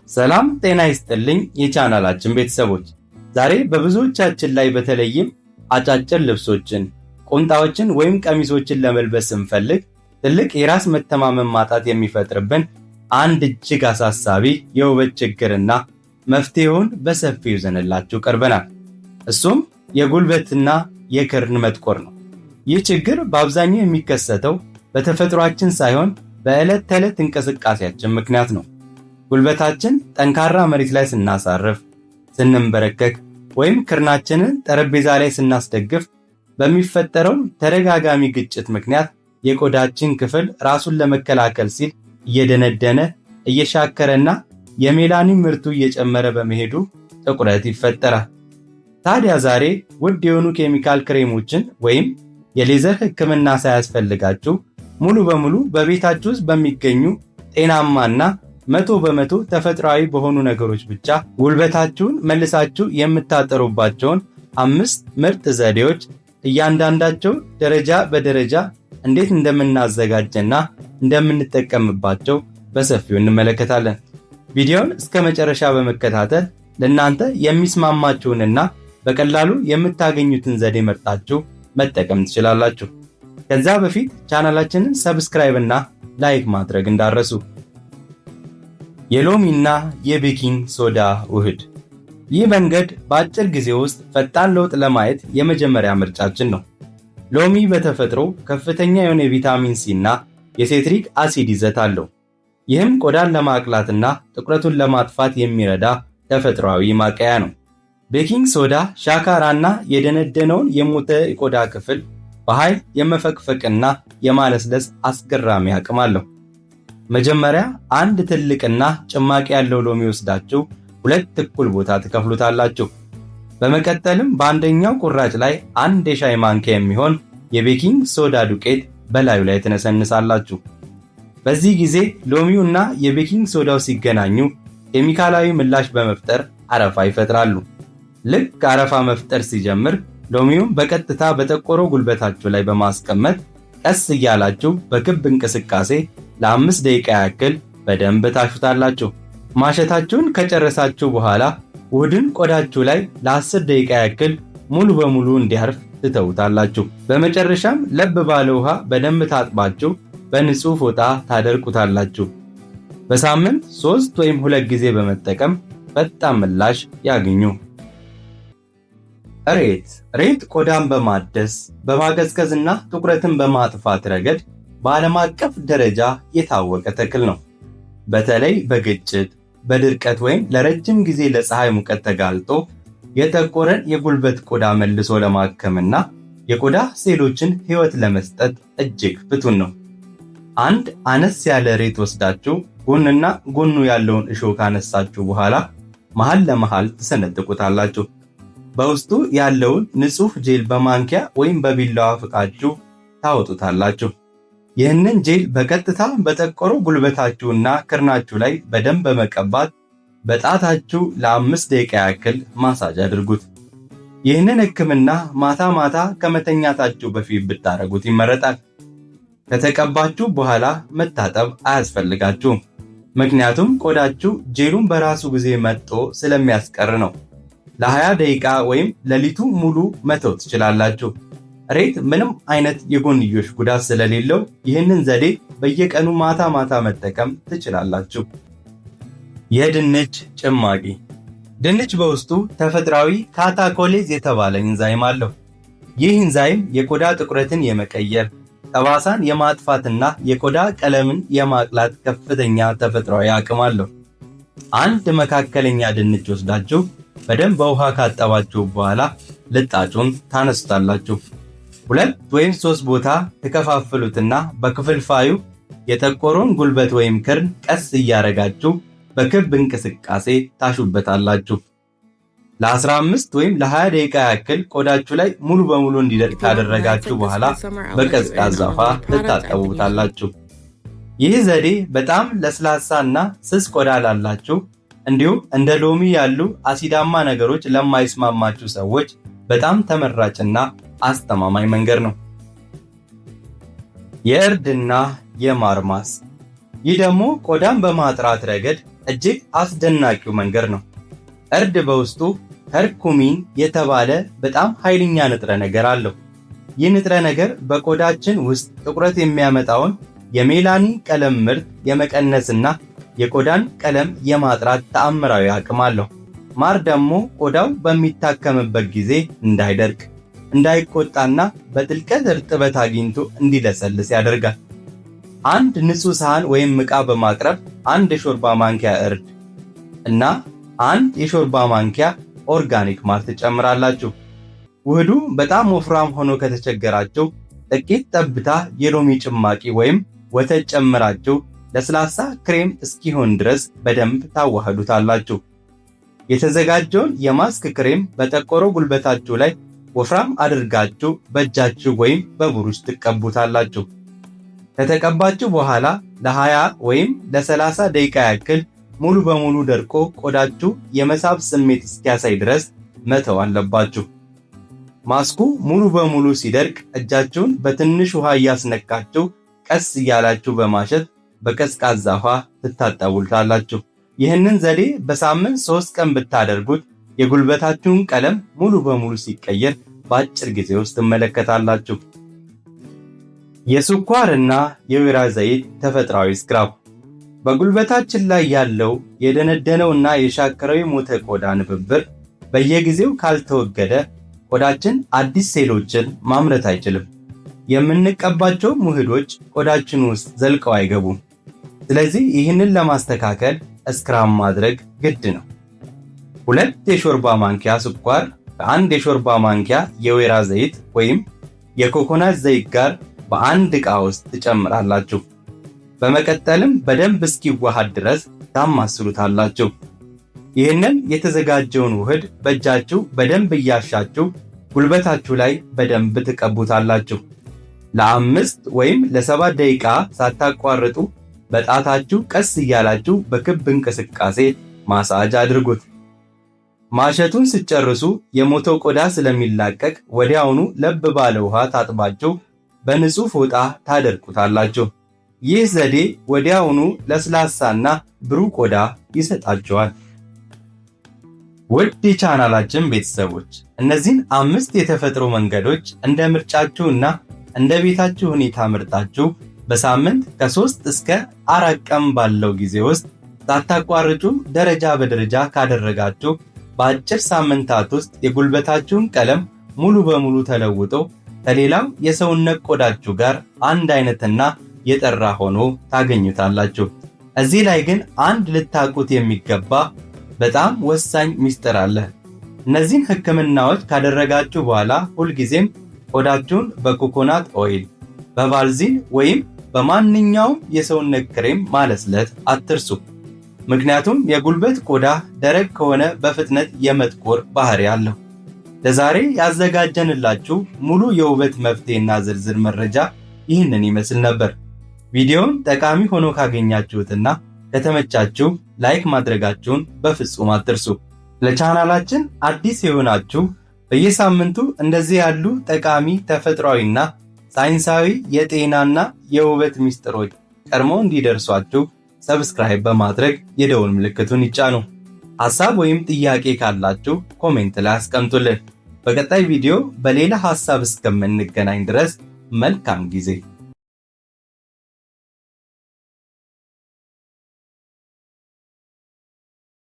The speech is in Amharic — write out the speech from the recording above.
ሰላም ጤና ይስጥልኝ የቻናላችን ቤተሰቦች፣ ዛሬ በብዙዎቻችን ላይ በተለይም አጫጭር ልብሶችን፣ ቁምጣዎችን ወይም ቀሚሶችን ለመልበስ ስንፈልግ ትልቅ የራስ መተማመን ማጣት የሚፈጥርብን አንድ እጅግ አሳሳቢ የውበት ችግርና መፍትሄውን በሰፊው ይዘንላችሁ ቀርበናል። እሱም የጉልበትና የክርን መጥቆር ነው። ይህ ችግር በአብዛኛው የሚከሰተው በተፈጥሯችን ሳይሆን በዕለት ተዕለት እንቅስቃሴያችን ምክንያት ነው። ጉልበታችን ጠንካራ መሬት ላይ ስናሳርፍ፣ ስንንበረከክ ወይም ክርናችንን ጠረጴዛ ላይ ስናስደግፍ በሚፈጠረው ተደጋጋሚ ግጭት ምክንያት የቆዳችን ክፍል ራሱን ለመከላከል ሲል እየደነደነ እየሻከረና የሜላኒን ምርቱ እየጨመረ በመሄዱ ጥቁረት ይፈጠራል። ታዲያ ዛሬ ውድ የሆኑ ኬሚካል ክሬሞችን ወይም የሌዘር ሕክምና ሳያስፈልጋችሁ ሙሉ በሙሉ በቤታችሁ ውስጥ በሚገኙ ጤናማና 100% ተፈጥሯዊ በሆኑ ነገሮች ብቻ ጉልበታችሁን መልሳችሁ የምታጠሩባቸውን 5 ምርጥ ዘዴዎች እያንዳንዳቸው ደረጃ በደረጃ እንዴት እንደምናዘጋጅና እንደምንጠቀምባቸው በሰፊው እንመለከታለን። ቪዲዮውን እስከ መጨረሻ በመከታተል ለእናንተ የሚስማማችሁንና በቀላሉ የምታገኙትን ዘዴ መርጣችሁ መጠቀም ትችላላችሁ። ከዛ በፊት ቻናላችንን ሰብስክራይብ እና ላይክ ማድረግ እንዳረሱ። የሎሚና የቤኪንግ ሶዳ ውህድ። ይህ መንገድ በአጭር ጊዜ ውስጥ ፈጣን ለውጥ ለማየት የመጀመሪያ ምርጫችን ነው። ሎሚ በተፈጥሮ ከፍተኛ የሆነ የቪታሚን ሲ እና የሴትሪክ አሲድ ይዘት አለው። ይህም ቆዳን ለማቅላትና ጥቁረቱን ለማጥፋት የሚረዳ ተፈጥሯዊ ማቀያ ነው። ቤኪንግ ሶዳ ሻካራና የደነደነውን የሞተ የቆዳ ክፍል በኃይል የመፈቅፈቅና የማለስለስ አስገራሚ አቅም አለው። መጀመሪያ አንድ ትልቅና ጭማቂ ያለው ሎሚ ወስዳችሁ 2 እኩል ቦታ ትከፍሉታላችሁ። በመቀጠልም በአንደኛው ቁራጭ ላይ 1 የሻይ ማንኪያ የሚሆን የቤኪንግ ሶዳ ዱቄት በላዩ ላይ ትነሰንሳላችሁ። በዚህ ጊዜ ሎሚውና የቤኪንግ ሶዳው ሲገናኙ ኬሚካላዊ ምላሽ በመፍጠር አረፋ ይፈጥራሉ። ልክ አረፋ መፍጠር ሲጀምር ሎሚውን በቀጥታ በጠቆረው ጉልበታችሁ ላይ በማስቀመጥ ቀስ እያላችሁ በክብ እንቅስቃሴ ለ5 ደቂቃ ያክል በደንብ ታሹታላችሁ። ማሸታችሁን ከጨረሳችሁ በኋላ ውህዱን ቆዳችሁ ላይ ለ10 ደቂቃ ያክል ሙሉ በሙሉ እንዲያርፍ ትተውታላችሁ። በመጨረሻም ለብ ባለ ውሃ በደንብ ታጥባችሁ በንጹህ ፎጣ ታደርቁታላችሁ። በሳምንት 3 ወይም 2 ጊዜ በመጠቀም ፈጣን ምላሽ ያግኙ። ሬት ቆዳን በማደስ በማቀዝቀዝና ጥቁረትን በማጥፋት ረገድ በዓለም አቀፍ ደረጃ የታወቀ ተክል ነው። በተለይ በግጭት፣ በድርቀት ወይም ለረጅም ጊዜ ለፀሐይ ሙቀት ተጋልጦ የጠቆረን የጉልበት ቆዳ መልሶ ለማከምና የቆዳ ሴሎችን ሕይወት ለመስጠት እጅግ ፍቱን ነው። አንድ አነስ ያለ ሬት ወስዳችሁ ጎንና ጎኑ ያለውን እሾህ ካነሳችሁ በኋላ መሃል ለመሃል ትሰነጥቁታላችሁ። በውስጡ ያለውን ንጹህ ጄል በማንኪያ ወይም በቢላዋ ፍቃችሁ ታወጡታላችሁ። ይህንን ጄል በቀጥታ በጠቆረው ጉልበታችሁና ክርናችሁ ላይ በደንብ በመቀባት በጣታችሁ ለ5 ደቂቃ ያክል ማሳጅ አድርጉት። ይህንን ሕክምና ማታ ማታ ከመተኛታችሁ በፊት ብታረጉት ይመረጣል። ከተቀባችሁ በኋላ መታጠብ አያስፈልጋችሁም፣ ምክንያቱም ቆዳችሁ ጄሉን በራሱ ጊዜ መጥቶ ስለሚያስቀር ነው። ለ20 ደቂቃ ወይም ሌሊቱ ሙሉ መተው ትችላላችሁ። ሬት ምንም አይነት የጎንዮሽ ጉዳት ስለሌለው ይህንን ዘዴ በየቀኑ ማታ ማታ መጠቀም ትችላላችሁ። የድንች ጭማቂ። ድንች በውስጡ ተፈጥሯዊ ካታኮሌዝ የተባለ ኢንዛይም አለው። ይህ ኢንዛይም የቆዳ ጥቁረትን የመቀየር፣ ጠባሳን የማጥፋትና የቆዳ ቀለምን የማቅላት ከፍተኛ ተፈጥሯዊ አቅም አለው። አንድ መካከለኛ ድንች ወስዳችሁ በደንብ በውሃ ካጠባችሁ በኋላ ልጣጩን ታነሱታላችሁ። 2 ወይም 3 ቦታ ተከፋፍሉትና በክፍልፋዩ የጠቆረውን ጉልበት ወይም ክርን ቀስ እያረጋችሁ በክብ እንቅስቃሴ ታሹበታላችሁ። ለ15 ወይም ለ20 ደቂቃ ያክል ቆዳችሁ ላይ ሙሉ በሙሉ እንዲደርቅ ካደረጋችሁ በኋላ በቀዝቃዛ ውሃ ትታጠቡታላችሁ። ይህ ዘዴ በጣም ለስላሳና ስስ ቆዳ ላላችሁ እንዲሁም እንደ ሎሚ ያሉ አሲዳማ ነገሮች ለማይስማማችሁ ሰዎች በጣም ተመራጭና አስተማማኝ መንገድ ነው። የእርድና የማር ማስክ። ይህ ደግሞ ቆዳን በማጥራት ረገድ እጅግ አስደናቂው መንገድ ነው። እርድ በውስጡ ከርኩሚን የተባለ በጣም ኃይለኛ ንጥረ ነገር አለው። ይህ ንጥረ ነገር በቆዳችን ውስጥ ጥቁረት የሚያመጣውን የሜላኒን ቀለም ምርት የመቀነስና የቆዳን ቀለም የማጥራት ተአምራዊ አቅም አለው። ማር ደግሞ ቆዳው በሚታከምበት ጊዜ እንዳይደርቅ፣ እንዳይቆጣና በጥልቀት እርጥበት አግኝቶ እንዲለሰልስ ያደርጋል። አንድ ንጹህ ሳህን ወይም ዕቃ በማቅረብ አንድ የሾርባ ማንኪያ እርድ እና አንድ የሾርባ ማንኪያ ኦርጋኒክ ማር ትጨምራላችሁ። ውህዱ በጣም ወፍራም ሆኖ ከተቸገራችሁ ጥቂት ጠብታ የሎሚ ጭማቂ ወይም ወተት ጨምራችሁ ለስላሳ ክሬም እስኪሆን ድረስ በደንብ ታዋህዱታላችሁ። የተዘጋጀውን የማስክ ክሬም በጠቆረው ጉልበታችሁ ላይ ወፍራም አድርጋችሁ በእጃችሁ ወይም በብሩሽ ትቀቡታላችሁ። ከተቀባችሁ በኋላ ለ20 ወይም ለ30 ደቂቃ ያክል ሙሉ በሙሉ ደርቆ ቆዳችሁ የመሳብ ስሜት እስኪያሳይ ድረስ መተው አለባችሁ። ማስኩ ሙሉ በሙሉ ሲደርቅ እጃችሁን በትንሽ ውሃ እያስነካችሁ ቀስ እያላችሁ በማሸት በቀዝቃዛ ውሃ ትታጠቡታላችሁ። ይህንን ዘዴ በሳምንት 3 ቀን ብታደርጉት የጉልበታችሁን ቀለም ሙሉ በሙሉ ሲቀየር በአጭር ጊዜ ውስጥ ትመለከታላችሁ። የስኳርና የወይራ ዘይት ተፈጥሯዊ ስክራፕ። በጉልበታችን ላይ ያለው የደነደነውና የሻከረው የሞተ ቆዳ ንብብር በየጊዜው ካልተወገደ ቆዳችን አዲስ ሴሎችን ማምረት አይችልም። የምንቀባቸው ውህዶች ቆዳችን ውስጥ ዘልቀው አይገቡም። ስለዚህ ይህንን ለማስተካከል ስክራፕ ማድረግ ግድ ነው። 2 የሾርባ ማንኪያ ስኳር ከ1 የሾርባ ማንኪያ የወይራ ዘይት ወይም የኮኮናት ዘይት ጋር በአንድ ዕቃ ውስጥ ትጨምራላችሁ። በመቀጠልም በደንብ እስኪዋሃድ ድረስ ታማስሉታላችሁ። ይህንን የተዘጋጀውን ውህድ በእጃችሁ በደንብ እያሻችሁ ጉልበታችሁ ላይ በደንብ ትቀቡታላችሁ። ለ5 ወይም ለ7 ደቂቃ ሳታቋርጡ በጣታችሁ ቀስ እያላችሁ በክብ እንቅስቃሴ ማሳጅ አድርጉት። ማሸቱን ስጨርሱ የሞተው ቆዳ ስለሚላቀቅ ወዲያውኑ ለብ ባለ ውሃ ታጥባችሁ በንጹህ ፎጣ ታደርቁታላችሁ። ይህ ዘዴ ወዲያውኑ ለስላሳና ብሩህ ቆዳ ይሰጣችኋል። ውድ የቻናላችን ቤተሰቦች እነዚህን 5 የተፈጥሮ መንገዶች እንደ ምርጫችሁና እንደ ቤታችሁ ሁኔታ መርጣችሁ በሳምንት ከ3 እስከ 4 ቀን ባለው ጊዜ ውስጥ ሳታቋርጡ ደረጃ በደረጃ ካደረጋችሁ በአጭር ሳምንታት ውስጥ የጉልበታችሁን ቀለም ሙሉ በሙሉ ተለውጦ ከሌላው የሰውነት ቆዳችሁ ጋር አንድ አይነትና የጠራ ሆኖ ታገኙታላችሁ። እዚህ ላይ ግን አንድ ልታውቁት የሚገባ በጣም ወሳኝ ሚስጥር አለ። እነዚህን ህክምናዎች ካደረጋችሁ በኋላ ሁልጊዜም ቆዳችሁን በኮኮናት ኦይል፣ በቫልዚን ወይም በማንኛውም የሰውነት ክሬም ማለስለት አትርሱ። ምክንያቱም የጉልበት ቆዳ ደረቅ ከሆነ በፍጥነት የመጥቆር ባህሪ አለው። ለዛሬ ያዘጋጀንላችሁ ሙሉ የውበት መፍትሄና ዝርዝር መረጃ ይህንን ይመስል ነበር። ቪዲዮውን ጠቃሚ ሆኖ ካገኛችሁትና ከተመቻችሁ ላይክ ማድረጋችሁን በፍጹም አትርሱ። ለቻናላችን አዲስ የሆናችሁ በየሳምንቱ እንደዚህ ያሉ ጠቃሚ ተፈጥሯዊና ሳይንሳዊ የጤናና የውበት ሚስጥሮች ቀድሞ እንዲደርሷችሁ ሰብስክራይብ በማድረግ የደወል ምልክቱን ይጫኑ። ሐሳብ ወይም ጥያቄ ካላችሁ ኮሜንት ላይ አስቀምጡልን። በቀጣይ ቪዲዮ በሌላ ሐሳብ እስከምንገናኝ ድረስ መልካም ጊዜ